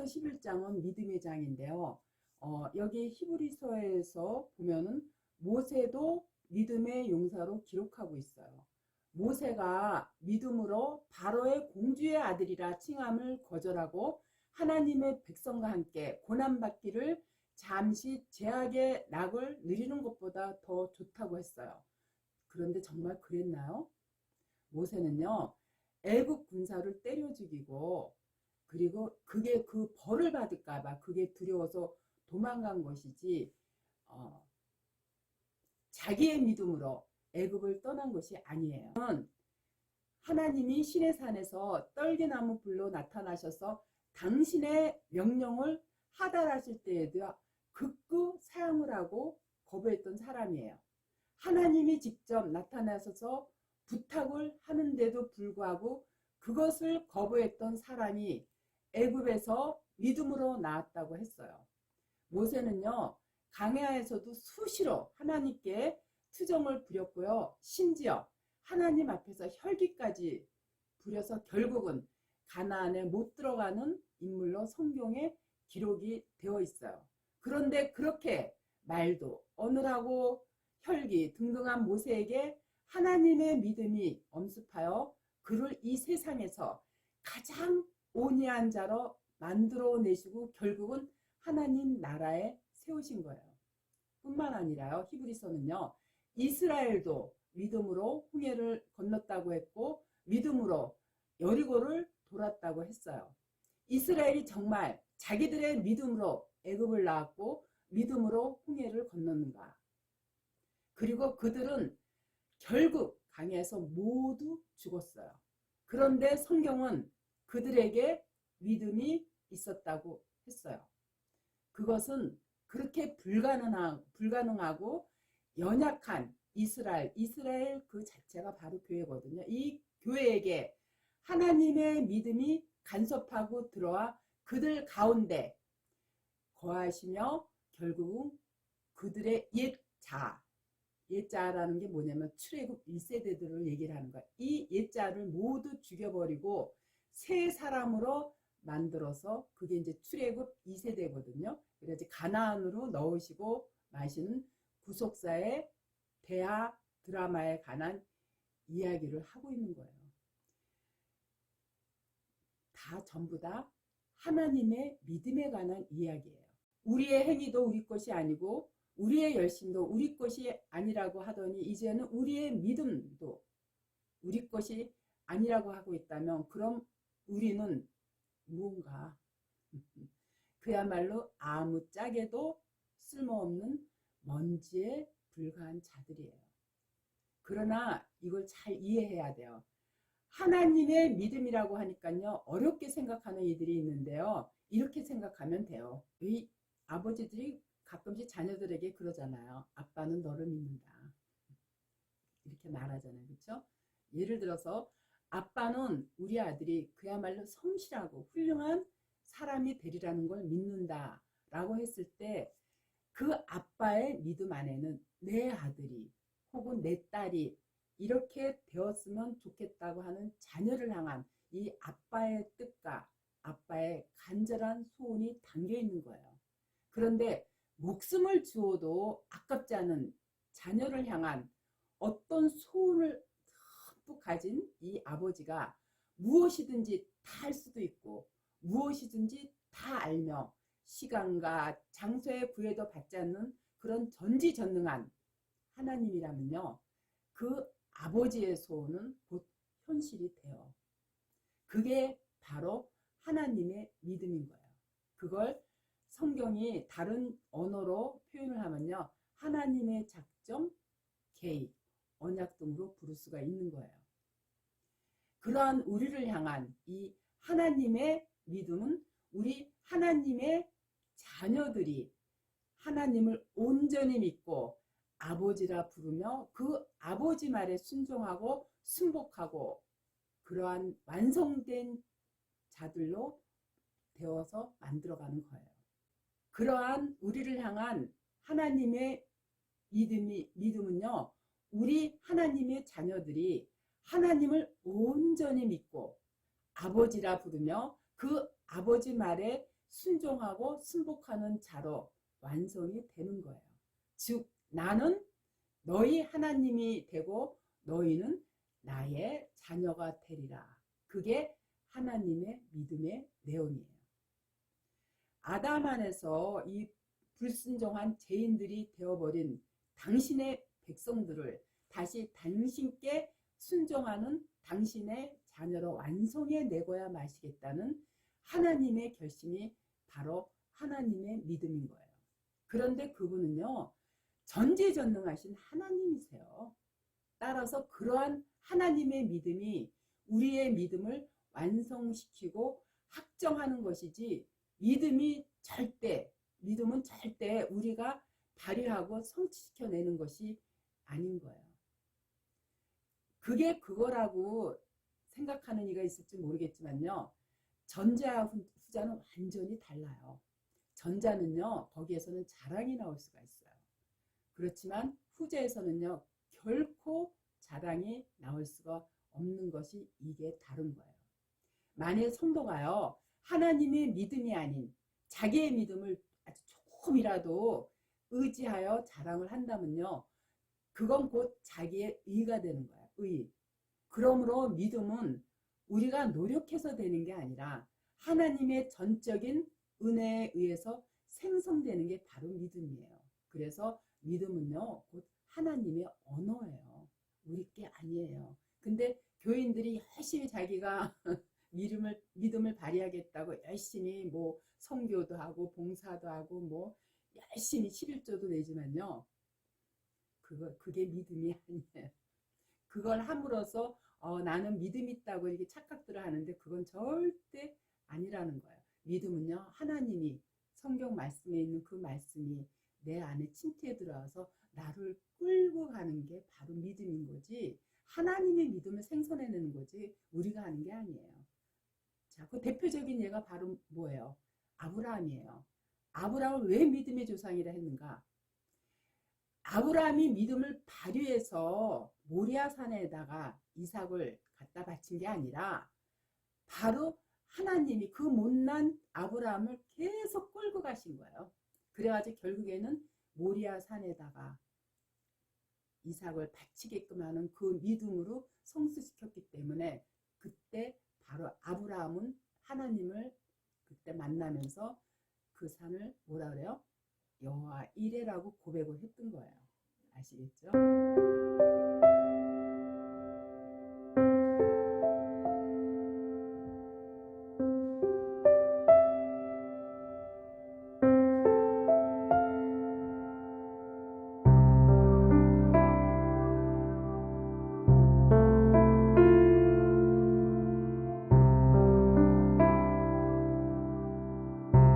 히브리서 11장은 믿음의 장인데요. 여기 히브리서에서 보면은 모세도 믿음의 용사로 기록하고 있어요. 모세가 믿음으로 바로의 공주의 아들이라 칭함을 거절하고 하나님의 백성과 함께 고난받기를 잠시 제약의 낙을 누리는 것보다 더 좋다고 했어요. 그런데 정말 그랬나요? 모세는요, 애국 군사를 때려 죽이고 그리고 그게 그 벌을 받을까봐 그게 두려워서 도망간 것이지 자기의 믿음으로 애굽을 떠난 것이 아니에요. 하나님이 시내산에서 떨기나무 불로 나타나셔서 당신의 명령을 하달하실 때에도 극구 사양을 하고 거부했던 사람이에요. 하나님이 직접 나타나셔서 부탁을 하는데도 불구하고 그것을 거부했던 사람이 애굽에서 믿음으로 나왔다고 했어요. 모세는요, 광야에서도 수시로 하나님께 투정을 부렸고요. 심지어 하나님 앞에서 혈기까지 부려서 결국은 가나안에 못 들어가는 인물로 성경에 기록이 되어 있어요. 그런데 그렇게 말도 어눌하고 혈기 등등한 모세에게 하나님의 믿음이 엄습하여 그를 이 세상에서 가장 온유한 자로 만들어내시고 결국은 하나님 나라에 세우신 거예요. 뿐만 아니라요, 히브리서는요, 이스라엘도 믿음으로 홍해를 건넜다고 했고 믿음으로 여리고를 돌았다고 했어요. 이스라엘이 정말 자기들의 믿음으로 애굽을 나왔고 믿음으로 홍해를 건넜는가? 그리고 그들은 결국 강에서 모두 죽었어요. 그런데 성경은 그들에게 믿음이 있었다고 했어요. 그것은 그렇게 불가능하고 연약한 이스라엘 그 자체가 바로 교회거든요. 이 교회에게 하나님의 믿음이 간섭하고 들어와 그들 가운데 거하시며 결국은 그들의 옛자라는 게 뭐냐면 출애굽 1세대들을 얘기를 하는 거야. 이 옛자를 모두 죽여버리고 새 사람으로 만들어서 그게 이제 출애굽 2세대거든요. 그래서 가나안으로 넣으시고 마시는 구속사의 대하 드라마에 관한 이야기를 하고 있는 거예요. 다 전부 다 하나님의 믿음에 관한 이야기예요. 우리의 행위도 우리 것이 아니고 우리의 열심도 우리 것이 아니라고 하더니 이제는 우리의 믿음도 우리 것이 아니라고 하고 있다면 그럼 우리는 무언가 그야말로 아무짝에도 쓸모없는 먼지에 불과한 자들이에요. 그러나 이걸 잘 이해해야 돼요. 하나님의 믿음이라고 하니까요, 어렵게 생각하는 이들이 있는데요. 이렇게 생각하면 돼요. 이 아버지들이 가끔씩 자녀들에게 그러잖아요. 아빠는 너를 믿는다. 이렇게 말하잖아요. 그렇죠? 예를 들어서 아빠는 우리 아들이 그야말로 성실하고 훌륭한 사람이 되리라는 걸 믿는다 라고 했을 때 그 아빠의 믿음 안에는 내 아들이 혹은 내 딸이 이렇게 되었으면 좋겠다고 하는 자녀를 향한 이 아빠의 뜻과 아빠의 간절한 소원이 담겨 있는 거예요. 그런데 목숨을 주어도 아깝지 않은 자녀를 향한 어떤 소원을 듬뿍 가진 이 아버지가 무엇이든지 다 할 수도 있고 무엇이든지 다 알며 시간과 장소에 구애도 받지 않는 그런 전지전능한 하나님이라면요, 그 아버지의 소원은 곧 현실이 돼요. 그게 바로 하나님의 믿음인 거예요. 그걸 성경이 다른 언어로 표현을 하면요, 하나님의 작정, 계획, 언약 등으로 부를 수가 있는 거예요. 그러한 우리를 향한 이 하나님의 믿음은 우리 하나님의 자녀들이 하나님을 온전히 믿고 아버지라 부르며 그 아버지 말에 순종하고 순복하고 그러한 완성된 자들로 되어서 만들어가는 거예요. 그러한 우리를 향한 하나님의 믿음은요, 우리 하나님의 자녀들이 하나님을 온전히 믿고 아버지라 부르며 그 아버지 말에 순종하고 순복하는 자로 완성이 되는 거예요. 즉 나는 너희 하나님이 되고 너희는 나의 자녀가 되리라. 그게 하나님의 믿음의 내용이에요. 아담 안에서 이 불순종한 죄인들이 되어버린 당신의 백성들을 다시 당신께 순종하는 당신의 자녀로 완성해 내고야 마시겠다는 하나님의 결심이 바로 하나님의 믿음인 거예요. 그런데 그분은요, 전지전능하신 하나님이세요. 따라서 그러한 하나님의 믿음이 우리의 믿음을 완성시키고 확정하는 것이지 믿음은 절대 우리가 발휘하고 성취시켜내는 것이 아닌 거예요. 그게 그거라고 생각하는 이가 있을지 모르겠지만요. 전자와 후자는 완전히 달라요. 전자는요, 거기에서는 자랑이 나올 수가 있어요. 그렇지만 후자에서는요, 결코 자랑이 나올 수가 없는 것이 이게 다른 거예요. 만일 성도가요, 하나님의 믿음이 아닌 자기의 믿음을 아주 조금이라도 의지하여 자랑을 한다면요, 그건 곧 자기의 의가 되는 거예요. 의. 그러므로 믿음은 우리가 노력해서 되는 게 아니라 하나님의 전적인 은혜에 의해서 생성되는 게 바로 믿음이에요. 그래서 믿음은요, 곧 하나님의 언어예요. 우리 게 아니에요. 근데 교인들이 열심히 자기가 믿음을 발휘하겠다고 열심히 뭐 선교도 하고 봉사도 하고 뭐 열심히 11조도 내지만요. 그게 믿음이 아니에요. 그걸 함으로써 나는 믿음 있다고 이렇게 착각들을 하는데 그건 절대 아니라는 거예요. 믿음은요, 하나님이 성경 말씀에 있는 그 말씀이 내 안에 침투해 들어와서 나를 끌고 가는 게 바로 믿음인 거지, 하나님의 믿음을 생성해내는 거지 우리가 하는 게 아니에요. 자, 그 대표적인 예가 바로 뭐예요? 아브라함이에요. 아브라함을 왜 믿음의 조상이라 했는가? 아브라함이 믿음을 발휘해서 모리아산에다가 이삭을 갖다 바친 게 아니라 바로 하나님이 그 못난 아브라함을 계속 끌고 가신 거예요. 그래가지고 결국에는 모리아산에다가 이삭을 바치게끔 하는 그 믿음으로 성수시켰기 때문에 그때 바로 아브라함은 하나님을 그때 만나면서 그 산을 뭐라 그래요? 여호와 이레라고 고백을 했던 거예요. 아시겠죠?